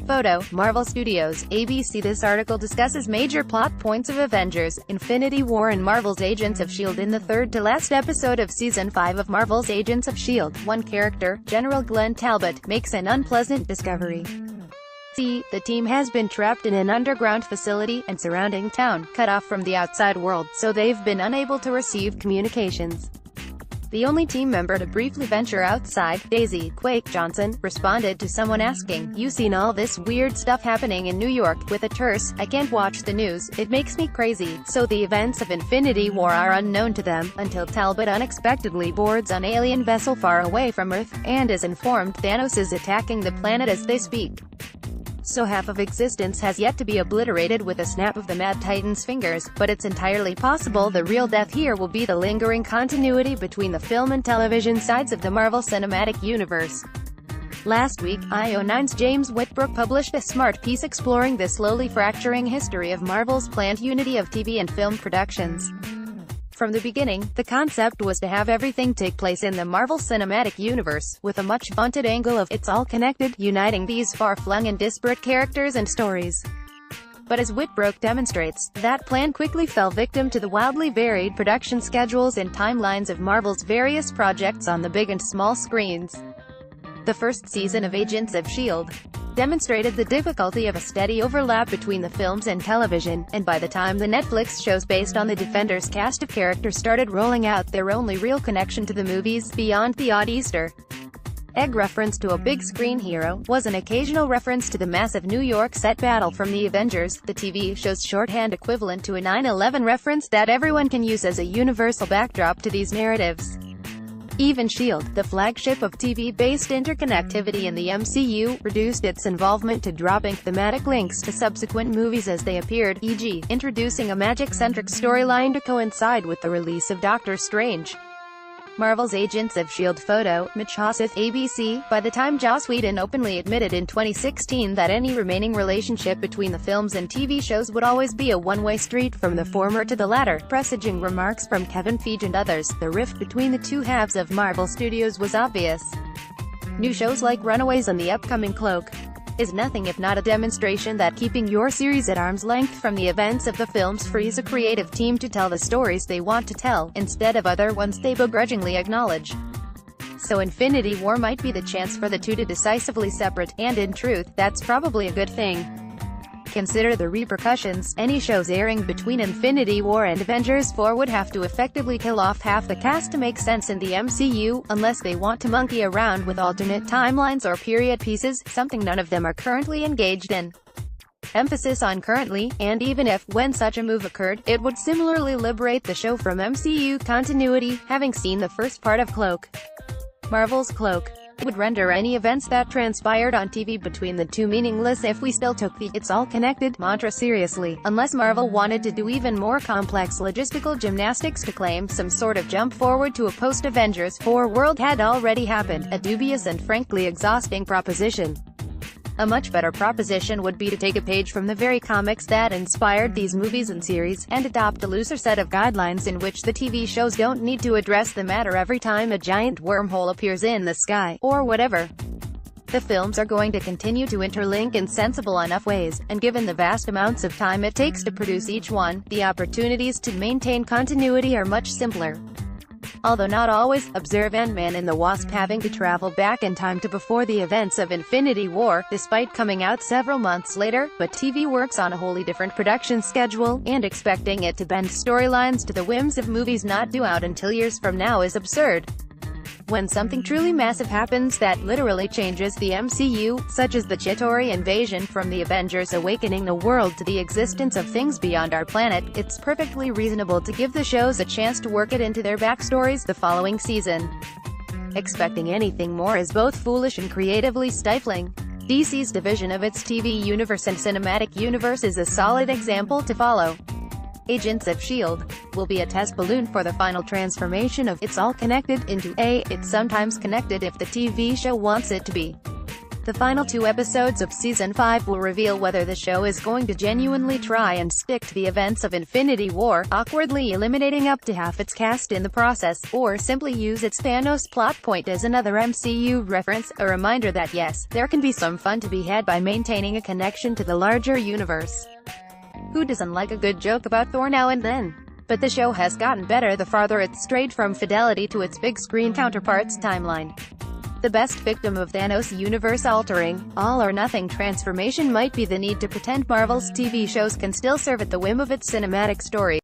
Photo, Marvel Studios, ABC. This article discusses major plot points of Avengers: Infinity War and Marvel's Agents of S.H.I.E.L.D. In the third-to-last episode of Season 5 of Marvel's Agents of S.H.I.E.L.D., one character, General Glenn Talbot, makes an unpleasant discovery. The team has been trapped in an underground facility and surrounding town, cut off from the outside world, so they've been unable to receive communications. The only team member to briefly venture outside, Daisy "Quake" Johnson, responded to someone asking, "You seen all this weird stuff happening in New York?" with a terse, "I can't watch the news, it makes me crazy." So the events of Infinity War are unknown to them, until Talbot unexpectedly boards an alien vessel far away from Earth, and is informed Thanos is attacking the planet as they speak. So half of existence has yet to be obliterated with a snap of the Mad Titan's fingers, but it's entirely possible the real death here will be the lingering continuity between the film and television sides of the Marvel Cinematic Universe. Last week, IO9's James Whitbrook published a smart piece exploring the slowly fracturing history of Marvel's planned unity of TV and film productions. From the beginning, the concept was to have everything take place in the Marvel Cinematic Universe, with a much-vaunted angle of "it's all connected," uniting these far-flung and disparate characters and stories. But as Whitbrook demonstrates, that plan quickly fell victim to the wildly varied production schedules and timelines of Marvel's various projects on the big and small screens. The first season of Agents of S.H.I.E.L.D. demonstrated the difficulty of a steady overlap between the films and television, and by the time the Netflix shows based on the Defenders cast of characters started rolling out, their only real connection to the movies, beyond the odd Easter egg reference to a big-screen hero, was an occasional reference to the massive New York set battle from the Avengers, the TV show's shorthand equivalent to a 9/11 reference that everyone can use as a universal backdrop to these narratives. Even S.H.I.E.L.D., the flagship of TV-based interconnectivity in the MCU, reduced its involvement to dropping thematic links to subsequent movies as they appeared, e.g., introducing a magic-centric storyline to coincide with the release of Doctor Strange. Marvel's Agents of S.H.I.E.L.D. photo, Mitchosith, ABC. By the time Joss Whedon openly admitted in 2016 that any remaining relationship between the films and TV shows would always be a one-way street from the former to the latter, presaging remarks from Kevin Feige and others, the rift between the two halves of Marvel Studios was obvious. New shows like Runaways and the upcoming Cloak is nothing if not a demonstration that keeping your series at arm's length from the events of the films frees a creative team to tell the stories they want to tell, instead of other ones they begrudgingly acknowledge. So Infinity War might be the chance for the two to decisively separate, and in truth, that's probably a good thing. Consider the repercussions. Any shows airing between Infinity War and Avengers 4 would have to effectively kill off half the cast to make sense in the MCU, unless they want to monkey around with alternate timelines or period pieces, something none of them are currently engaged in. Emphasis on currently, and even if, when such a move occurred, it would similarly liberate the show from MCU continuity, having seen the first part of Cloak. Marvel's Cloak would render any events that transpired on TV between the two meaningless if we still took the "it's all connected" mantra seriously, unless Marvel wanted to do even more complex logistical gymnastics to claim some sort of jump forward to a post-Avengers 4 world had already happened, a dubious and frankly exhausting proposition. A much better proposition would be to take a page from the very comics that inspired these movies and series, and adopt a looser set of guidelines in which the TV shows don't need to address the matter every time a giant wormhole appears in the sky, or whatever. The films are going to continue to interlink in sensible enough ways, and given the vast amounts of time it takes to produce each one, the opportunities to maintain continuity are much simpler. Although not always. Observe Ant-Man and the Wasp having to travel back in time to before the events of Infinity War, despite coming out several months later, but TV works on a wholly different production schedule, and expecting it to bend storylines to the whims of movies not due out until years from now is absurd. When something truly massive happens that literally changes the MCU, such as the Chitauri invasion from the Avengers awakening the world to the existence of things beyond our planet, it's perfectly reasonable to give the shows a chance to work it into their backstories the following season. Expecting anything more is both foolish and creatively stifling. DC's division of its TV universe and cinematic universe is a solid example to follow. Agents of S.H.I.E.L.D. will be a test balloon for the final transformation of "it's all connected" into "it's sometimes connected if the TV show wants it to be." The final 2 episodes of Season 5 will reveal whether the show is going to genuinely try and stick to the events of Infinity War, awkwardly eliminating up to half its cast in the process, or simply use its Thanos plot point as another MCU reference, a reminder that yes, there can be some fun to be had by maintaining a connection to the larger universe. Who doesn't like a good joke about Thor now and then? But the show has gotten better the farther it's strayed from fidelity to its big-screen counterparts' timeline. The best victim of Thanos' universe-altering, all-or-nothing transformation might be the need to pretend Marvel's TV shows can still serve at the whim of its cinematic story.